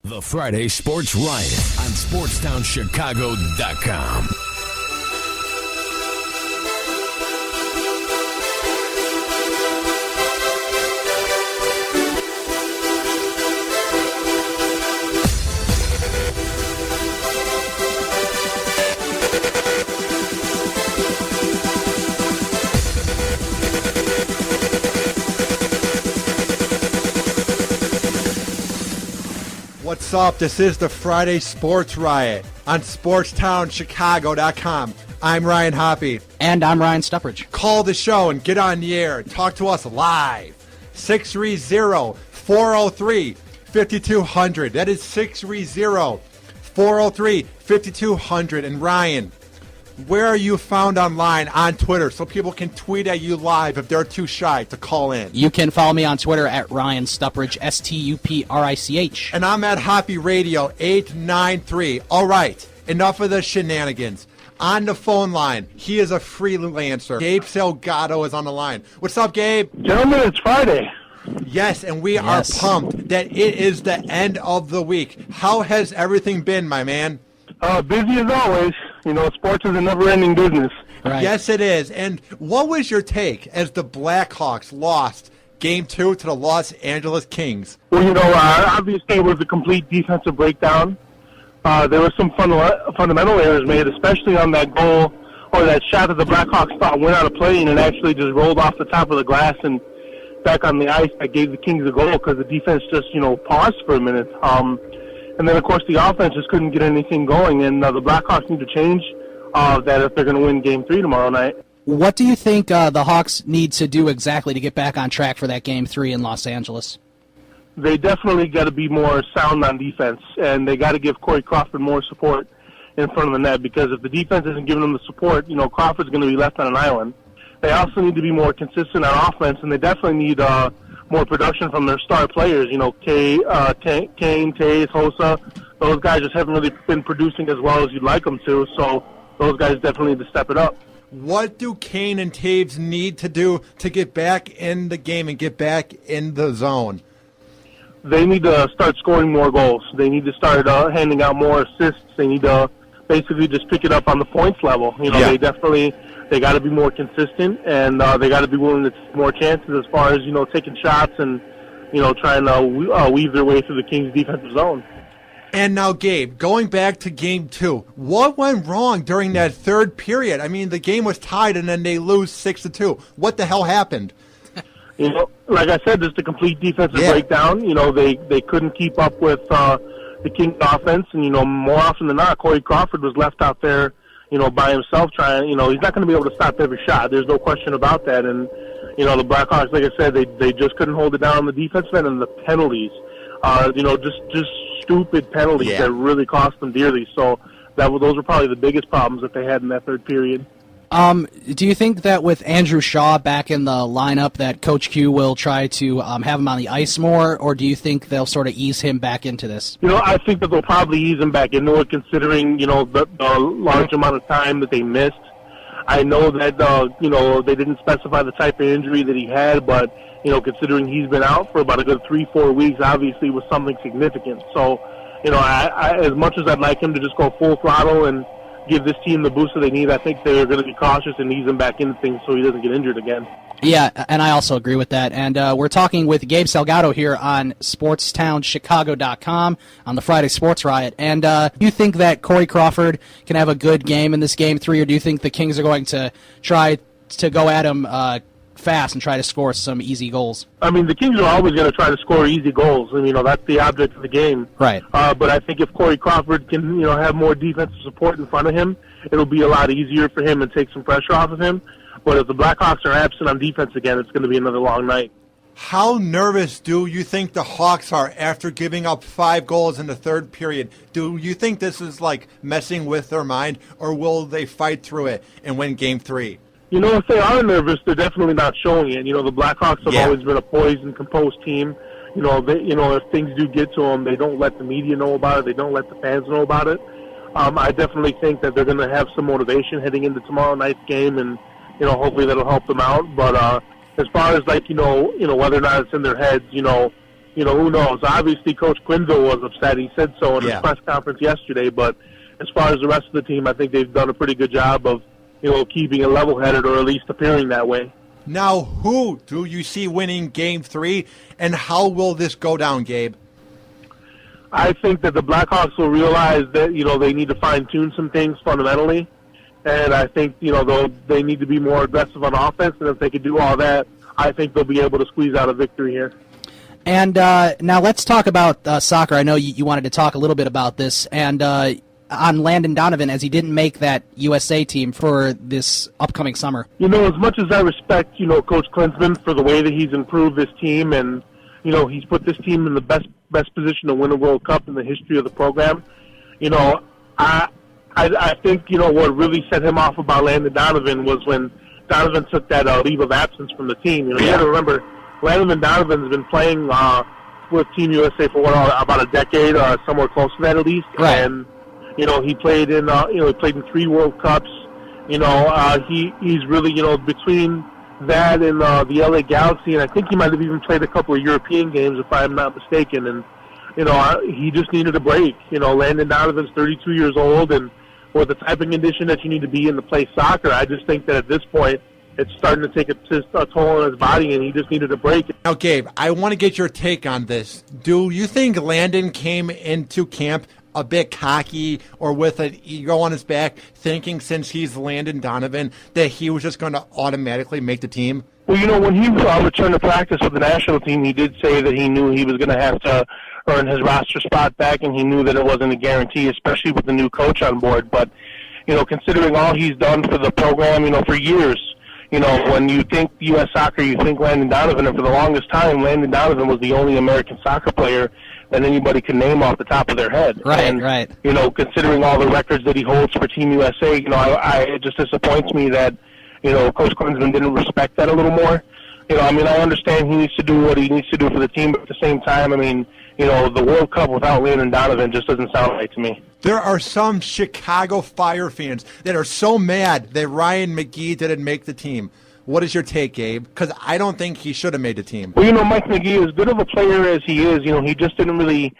The Friday Sports Riot on SportsTownChicago.com. What's up? This is the Friday Sports Riot on SportsTownChicago.com. I'm Ryan Hoppy. And I'm Ryan Stuppridge. Call the show and get on the air. Talk to us live. 630-403-5200. That is 630-403-5200. And Ryan, where are you found online on Twitter so people can tweet at you live if they're too shy to call in? You can follow me on Twitter at Ryan Stuppridge, Stuprich. And I'm at Hoppy Radio 893. All right, enough of the shenanigans. On the phone line, he is a freelancer. Gabe Salgado is on the line. What's up, Gabe? Gentlemen, it's Friday. Yes, and we are pumped that it is the end of the week. How has everything been, my man? Busy as always. You know, sports is a never-ending business. Right. Yes, it is. And what was your take as the Blackhawks lost Game 2 to the Los Angeles Kings? Well, you know, obviously it was a complete defensive breakdown. There were some fundamental errors made, especially on that goal or that shot that the Blackhawks thought went out of play and it actually just rolled off the top of the glass and back on the ice. That gave the Kings a goal because the defense just, paused for a minute. And then, of course, the offense just couldn't get anything going, and the Blackhawks need to change that if they're going to win Game 3 tomorrow night. What do you think the Hawks need to do exactly to get back on track for that Game 3 in Los Angeles? They definitely got to be more sound on defense, and they got to give Corey Crawford more support in front of the net, because if the defense isn't giving them the support, Crawford's going to be left on an island. They also need to be more consistent on offense, and they definitely need more production from their star players. Kane, Taves, Hossa. Those guys just haven't really been producing as well as you'd like them to, so those guys definitely need to step it up. What do Kane and Taves need to do to get back in the game and get back in the zone? They need to start scoring more goals. They need to start handing out more assists. They need to basically just pick it up on the points level. They got to be more consistent, and they got to be willing to take more chances as far as, taking shots and, trying to weave their way through the Kings' defensive zone. And now, Gabe, going back to Game 2, what went wrong during that third period? I mean, the game was tied, and then they lose 6-2. What the hell happened? Like I said, just a complete defensive breakdown. They couldn't keep up with the Kings' offense, and, more often than not, Corey Crawford was left out there, by himself trying, he's not going to be able to stop every shot. There's no question about that. And, the Blackhawks, like I said, they just couldn't hold it down on the defensive end, and the penalties, just stupid penalties that really cost them dearly. So those were probably the biggest problems that they had in that third period. Do you think that with Andrew Shaw back in the lineup that Coach Q will try to have him on the ice more, or do you think they'll sort of ease him back into this? I think that they'll probably ease him back into it, considering, the large amount of time that they missed. I know that, they didn't specify the type of injury that he had, but, considering he's been out for about a good 3-4 weeks, obviously was something significant. So, I as much as I'd like him to just go full throttle and give this team the boost that they need, I think they're going to be cautious and ease him back into things so he doesn't get injured again. Yeah, and I also agree with that. And we're talking with Gabe Salgado here on SportsTownChicago.com on the Friday Sports Riot. And do you think that Corey Crawford can have a good game in this Game 3, or do you think the Kings are going to try to go at him fast and try to score some easy goals? I mean, the Kings are always going to try to score easy goals, and that's the object of the game. Right. But I think if Corey Crawford can, have more defensive support in front of him, it'll be a lot easier for him and take some pressure off of him. But if the Blackhawks are absent on defense again, it's going to be another long night. How nervous do you think the Hawks are after giving up 5 goals in the third period? Do you think this is like messing with their mind, or will they fight through it and win Game 3? If they are nervous, they're definitely not showing it. The Blackhawks have always been a poised and composed team. If things do get to them, they don't let the media know about it. They don't let the fans know about it. I definitely think that they're going to have some motivation heading into tomorrow night's game, and hopefully that'll help them out. But as far as whether or not it's in their heads, who knows? Obviously, Coach Quinville was upset. He said so in his press conference yesterday. But as far as the rest of the team, I think they've done a pretty good job of, keeping it level-headed, or at least appearing that way. Now, who do you see winning Game 3, and how will this go down, Gabe? I think that the Blackhawks will realize that, they need to fine-tune some things fundamentally. And I think, they need to be more aggressive on offense. And if they can do all that, I think they'll be able to squeeze out a victory here. And now let's talk about soccer. I know you wanted to talk a little bit about this. And on Landon Donovan, as he didn't make that USA team for this upcoming summer. As much as I respect, Coach Klinsmann for the way that he's improved this team, and, he's put this team in the best position to win a World Cup in the history of the program, I think, what really set him off about Landon Donovan was when Donovan took that leave of absence from the team. You got to remember, Landon Donovan's been playing with Team USA for about a decade, somewhere close to that at least. Right. And he played in he played in 3 World Cups. He's really between that and the LA Galaxy, and I think he might have even played a couple of European games if I'm not mistaken. And he just needed a break. Landon Donovan's 32 years old, and with the type of condition that you need to be in to play soccer, I just think that at this point it's starting to take a toll on his body, and he just needed a break. Now, Gabe, I want to get your take on this. Do you think Landon came into camp a bit cocky or with an ego on his back, thinking since he's Landon Donovan that he was just going to automatically make the team? Well, when he returned to practice with the national team, he did say that he knew he was going to have to earn his roster spot back, and he knew that it wasn't a guarantee, especially with the new coach on board. But, considering all he's done for the program, for years, when you think U.S. soccer, you think Landon Donovan, and for the longest time, Landon Donovan was the only American soccer player that anybody could name off the top of their head. Right. Considering all the records that he holds for Team USA, it just disappoints me that, Coach Klinsmann didn't respect that a little more. I understand he needs to do what he needs to do for the team, but at the same time, the World Cup without Landon Donovan just doesn't sound right to me. There are some Chicago Fire fans that are so mad that Ryan McGee didn't make the team. What is your take, Gabe? Because I don't think he should have made the team. Well, Mike McGee, as good of a player as he is, he just didn't really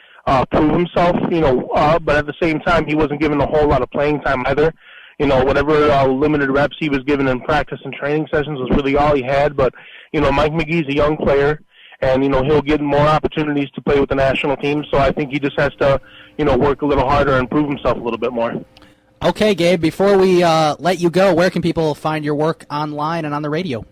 prove himself, but at the same time, he wasn't given a whole lot of playing time either. Whatever limited reps he was given in practice and training sessions was really all he had. But, Mike McGee's a young player, and, he'll get more opportunities to play with the national team. So I think he just has to, work a little harder and prove himself a little bit more. Okay, Gabe, before we let you go, where can people find your work online and on the radio?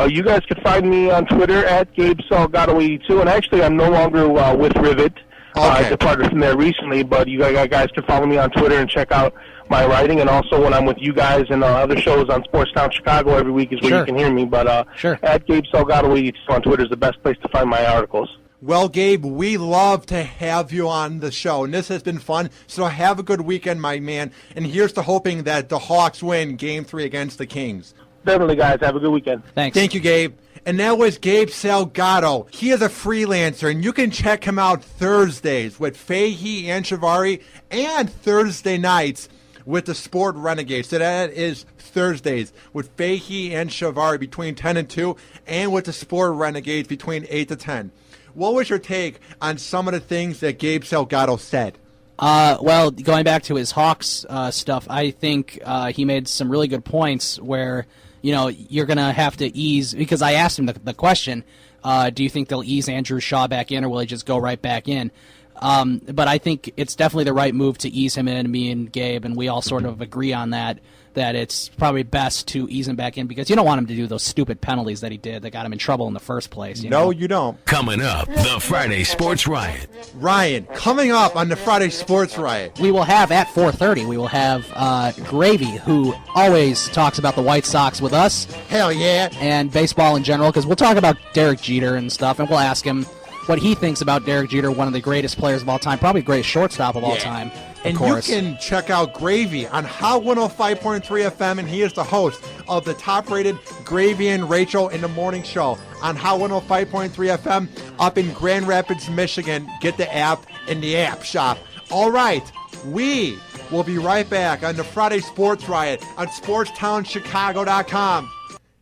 You guys can find me on Twitter at Gabe Salgado82, and actually I'm no longer with Rivet. I departed from there recently, but you guys can follow me on Twitter and check out my writing, and also when I'm with you guys and other shows on Sportstown Chicago every week is where you can hear me. But at Gabe Salgado82 on Twitter is the best place to find my articles. Well, Gabe, we love to have you on the show, and this has been fun, so have a good weekend, my man. And here's to hoping that the Hawks win Game 3 against the Kings. Definitely, guys. Have a good weekend. Thanks. Thank you, Gabe. And that was Gabe Salgado. He is a freelancer, and you can check him out Thursdays with Fahey and Shavari, and Thursday nights with the Sport Renegades. So that is Thursdays with Fahey and Shavari between 10 and 2, and with the Sport Renegades between 8 to 10. What was your take on some of the things that Gabe Salgado said? Well, going back to his Hawks stuff, I think he made some really good points where, you're going to have to ease, because I asked him the question, do you think they'll ease Andrew Shaw back in, or will he just go right back in? But I think it's definitely the right move to ease him in, me and Gabe, and we all sort of agree on that it's probably best to ease him back in, because you don't want him to do those stupid penalties that he did that got him in trouble in the first place. You know? You don't. Coming up, the Friday Sports Riot. Ryan, coming up on the Friday Sports Riot. We will have at 4:30, we will have Gravy, who always talks about the White Sox with us. Hell yeah. And baseball in general, because we'll talk about Derek Jeter and stuff, and we'll ask him what he thinks about Derek Jeter, one of the greatest players of all time, probably the greatest shortstop of all time. And course. You can check out Gravy on Hot 105.3 FM, and he is the host of the top-rated Gravy and Rachel in the Morning Show on Hot 105.3 FM up in Grand Rapids, Michigan. Get the app in the app shop. All right, we will be right back on the Friday Sports Riot on SportsTownChicago.com.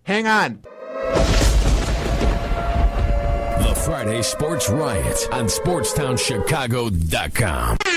Hang on. The Friday Sports Riot on SportsTownChicago.com.